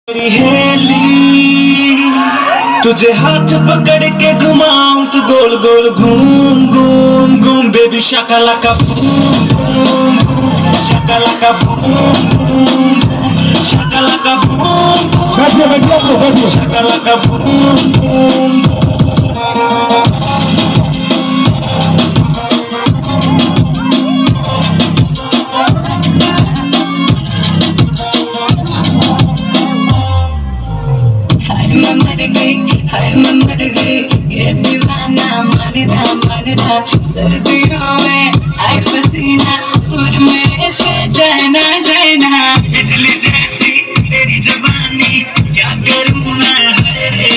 heli तुझे हाथ पकड़ के घुमाऊं तू गोल गोल घूम घूम घूम baby shakalaka boom boom Shakalaka boom boom Shakalaka boom boom Shakalaka boom boom मैं मर गई ये दीवाना मरदा सर्दियों में आए पसीना और मेरे से जाना बिजली जैसी तेरी जवानी क्या करूँ मैं हाय रे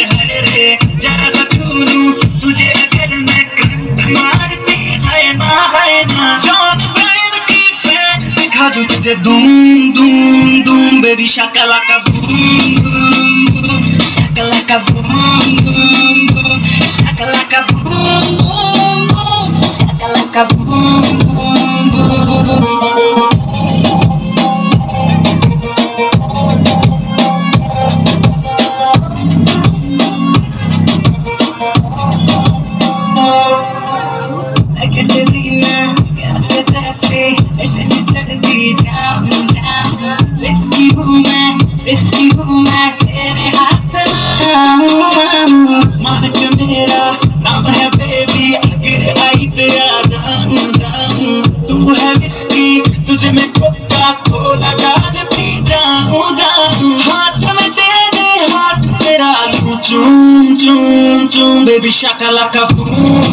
जरा सा छू लूं तुझे अगर मैं करंट मारती हाय ना जॉन ब्रांड की फैन दिखा दूं तुझे धूम धूम धूम baby shakalaka boom boom shakalaka boom boom boom shakalaka boom boom boom shakalaka boom boom boom Katerina, कैसे ऐसे चढ़ती जाऊं risky हूँ मैं तेरे हाथ मालिक मेरा नाम है बेबी अगर आई पे आ जाऊं तू है विस्की तुझे मैं कोका कोला डाल पी जाऊं हाथ में तेरे हाथ तेरा लूं चूम चूम चूम बेबी शाकालाका बूम